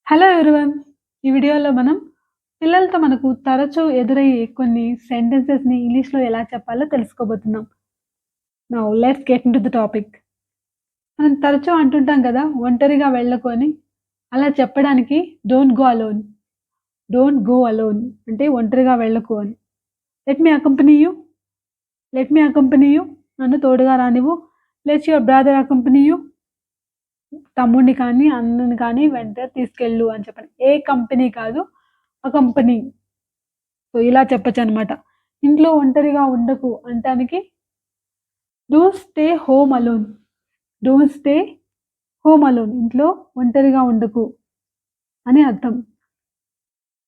Hello everyone. ఈ వీడియోలో మనం పిల్లలతో మనకు తరచూ ఎదురయ్యే కొన్ని సెంటెన్సెస్‌ని ఇంగ్లీష్‌లో ఎలా చెప్పాలో తెలుసుకోబోతున్నాం. Now let's get into the topic. మనం తరచూ అంటుంటాం కదా! ఒంటరిగా వెళ్ళకు అని. అలా చెప్పడానికి don't go alone. Don't go alone అంటే ఒంటరిగా వెళ్ళకు అని. Let me accompany you. Let me accompany you. నన్ను తోడుగా రానివ్వు. Let your brother accompany you. తమ్ముడిని కానీ, అన్నని కానీ వెంట తీసుకెళ్ళు అని చెప్పండి. ఏ కంపెనీ కాదు. ఆ కంపెనీ. సో, ఇలా చెప్పొచ్చనమాట. ఇంట్లో ఒంటరిగా ఉండకు అంటానికి don't stay home alone. Don't stay home alone. ఇంట్లో ఒంటరిగా ఉండకు అని అర్థం.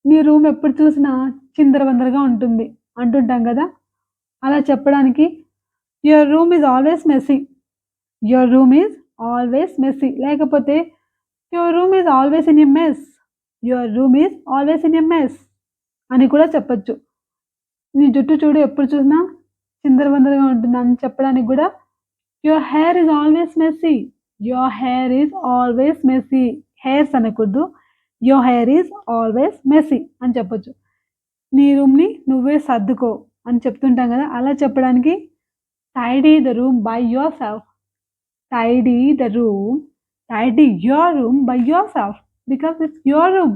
నీ రూమ్ ఎప్పుడు చూసినా చిందరవందరగా ఉంటుంది అంటుంటాం గదా! అలా చెప్పడానికి your room is always messy. Your room is always messy. లేకపోతే your room is always in a mess. Your room is always in a mess అని కూడా చెప్పొచ్చు. నీ జుట్టు చూడు ఎప్పుడు చూసినా చిందరవందరగా ఉంటుంది అని చెప్పడానికి గూడా your hair is always messy. Your hair is always messy. Hairs అనకూడదు. Your hair is always messy అని చెప్పొచ్చు. నీ రూమ్‌ని నువ్వే సర్దుకో అని చెప్తుంటాం గదా! అలా చెప్పడానికి tidy the room by yourself. Tidy the room. Tidy your room by yourself. Because it's your room.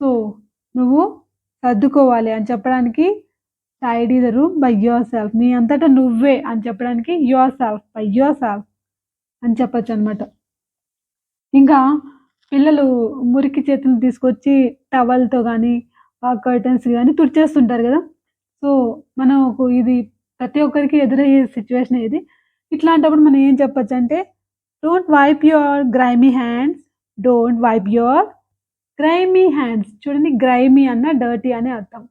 So, నువ్వు సర్దుకోవాలి అని చెప్పడానికి tidy the room by yourself. నీ అంతట నువ్వే అని చెప్పడానికి యువర్‌సెల్ఫ్ బై యువర్‌సెల్ఫ్ అని చెప్పొచ్చనమాట. ఇంకా పిల్లలు మురికి చేతులు తీసుకొచ్చి టవల్‌తో గానీ, కర్టెన్స్ గానీ తుడిచేస్తుంటారు గదా! సో, మనకు ఇది ప్రతి ఒక్కరికి ఎదురయ్యే సిట్యుయేషనే ఇది. ఇట్లాంటప్పుడు మనం ఏం చెప్పొచ్చంటే, don't wipe your grimy hands. Don't wipe your grimy hands. చూడండి గ్రైమీ అన్న డర్టీ అనే అర్థం.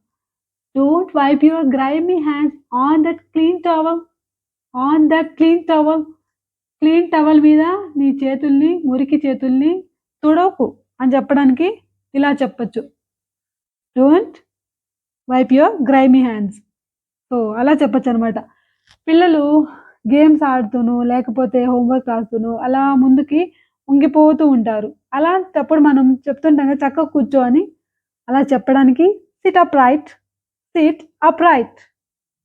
Don't wipe your grimy hands on that clean towel. On that clean towel. Clean towel మీద నీ చేతుల్ని, మురికి చేతుల్ని తుడవకు అని చెప్పడానికి ఇలా చెప్పొచ్చు. Don't wipe your grimy hands. So, అలా చెప్పొచ్చనమాట. పిల్లలు గేమ్స్ ఆడుతూనో, లేకపోతే హోంవర్క్ రాస్తూనో అలా ముందుకి వంగిపోతూ ఉంటారు. అలాంటప్పుడు మనం చెప్తుంటాం కదా! చక్కగా కూర్చో అని. అలా చెప్పడానికి సిట్ అప్‌రైట్. SIT upright.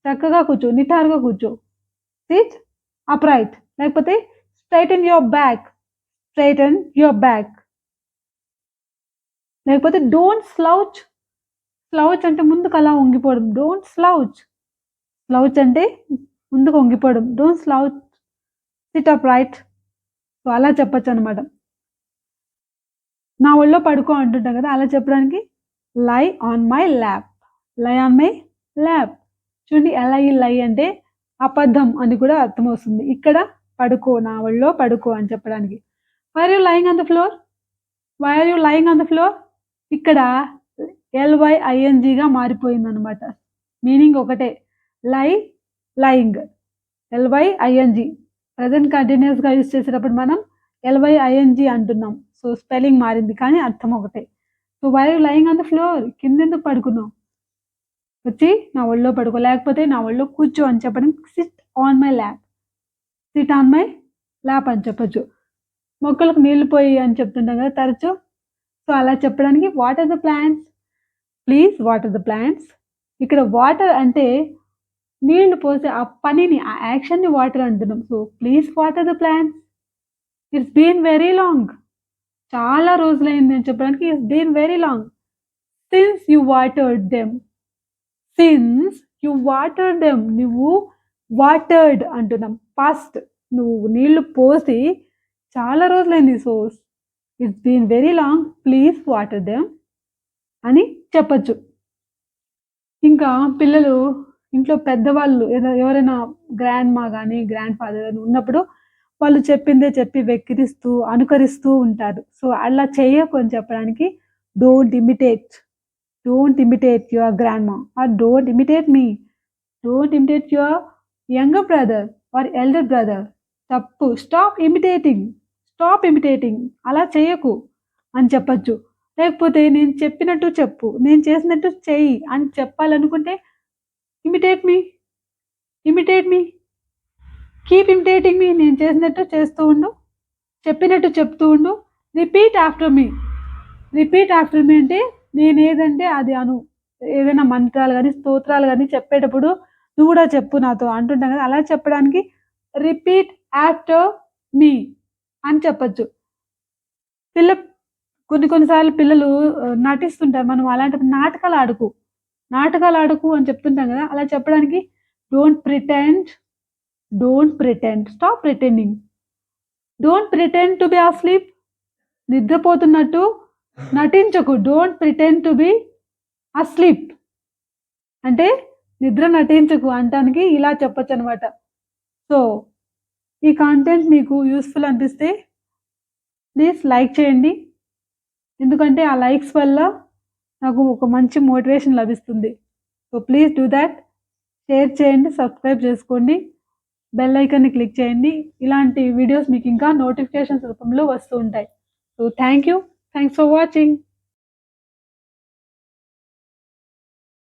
చక్కగా కూర్చో, నిటారుగా కూర్చో. Sit upright. లేకపోతే straighten your back. Straighten your back. లేకపోతే డోంట్ స్లౌచ్. స్లౌచ్ అంటే ముందుకు అలా వంగిపోవడం. Don't slouch. స్లౌచ్ అంటే ముందుకు వంగిపోవడం. Don't slouch. Sit upright. So, అలా చెప్పొచ్చనమాట. నా ఒళ్ళో పడుకో అంటుంటాం కదా! అలా చెప్పడానికి lie on my lap. Lie on my lap. చూడండి లై అంటే అబద్ధం అని కూడా అర్థమొస్తుంది. ఇక్కడ పడుకో, నా ఒళ్ళో పడుకో అని చెప్పడానికి. Why are you lying on the floor? Why are you lying on the floor? ఇక్కడ ఎల్‌వై-ఐఎన్‌జీగా మారిపోయిందనమాట. మీనింగ్ ఒకటే. Lie, lying. ఎల్‌వై-ఐఎన్‌జీ. ప్రెజెంట్ కంటిన్యూయస్‌గా యూజ్ చేసేటప్పుడు మనం ఎల్‌వై-ఐఎన్‌జీ అంటున్నాం. సో, స్పెల్లింగ్ మారింది కానీ అర్థం ఒకటే. So, why are you lying on the floor? కిందెందుకు పడుకున్నావు? వచ్చి నా ఒళ్ళో పడుకో. లేకపోతే నా ఒళ్ళో కూర్చో అని చెప్పడానికి SIT on my lap. SIT on my lap అని చెప్పొచ్చు. మొక్కలకు నీళ్లు పోయి అని చెప్తుంటాం కదా తరచు. సో, అలా చెప్పడానికి water the plants. Please water the plants. ఇక్కడ వాటర్ అంటే నీళ్లు పోసే ఆ పనిని, ఆ యాక్షన్‌ని వాటర్ అంటున్నాం. So, please water the plants. It's been very long. చాలా రోజులైంది అని చెప్పడానికి it's been very long. Since you watered them. Since you watered them. నువ్వు వాటర్డ్ అంటున్నాం. పాస్ట్. నువ్వు నీళ్లు పోసి చాలా రోజులైంది. So, it's been very long. Please water them అని చెప్పొచ్చు. ఇంకా పిల్లలు ఇంట్లో పెద్దవాళ్ళు ఎవరైనా గ్రాండ్‌మా గాని, గ్రాండ్ ఫాదర్ గాని ఉన్నప్పుడు వాళ్ళు చెప్పిందే చెప్పి వెక్కిరిస్తూ, అనుకరిస్తూ ఉంటారు. సో, అలా చేయకు అని చెప్పడానికి don't imitate. Don't imitate your grandma or don't imitate me. Don't imitate your younger brother or elder brother. తప్పు. Stop imitating. Stop imitating. అలా చేయకు అని చెప్పొచ్చు. లేకపోతే నేను చెప్పినట్టు చెప్పు. నేను చేసినట్టు చెయ్యి అని చెప్పాలనుకుంటే ఇమిటేట్ మీ. ఇమిటేట్ మీ. కీప్ ఇమిటేటింగ్ మీ. నేను చేసినట్టు చేస్తూ ఉండు. చెప్పినట్టు చెప్తూ ఉండు. రిపీట్ ఆఫ్టర్ మీ. రిపీట్ ఆఫ్టర్ మీ అంటే నేనేదంటే అది అను. ఏదైనా మంత్రాలు గాని, స్తోత్రాలు గాని చెప్పేటప్పుడు నువ్వు గూడా చెప్పు నాతో అంటుంటాం గదా! అలా చెప్పడానికి రిపీట్ ఆఫ్టర్ మీ అని చెప్పొచ్చు. పిల్ల కొన్ని కొన్ని సార్లు పిల్లలు నటిస్తుంటారు. మనం అలాంటప్పుడు నాటకాలాడకు అని చెప్తుంటాం గదా! అలా చెప్పడానికి don't pretend, don't pretend, stop pretending. Don't pretend to be asleep. నిద్రపోతున్నట్టు నటించకు. Don't pretend to be asleep. అంటే నిద్ర నటించకు అనటానికి ఇలా చెప్పొచ్చనమాట. సో, ఈ కంటెంట్ మీకు యూజ్‌ఫుల్ అనిపిస్తే ప్లీజ్ లైక్ చేయండి. ఎందుకంటే ఆ లైక్స్ వల్ల నాకు ఒక మంచి మోటివేషన్ లభిస్తుంది. So, please do thought. Share చేయండి, సబ్స్క్రైబ్ చేసుకోండి. బెల్ ఐకాన్‌ని క్లిక్ చేయండి. ఇలాంటి వీడియోస్ మీకు ఇంకా నోటిఫికేషన్స్ రూపంలో వస్తూ ఉంటాయి. So, thanks for watching.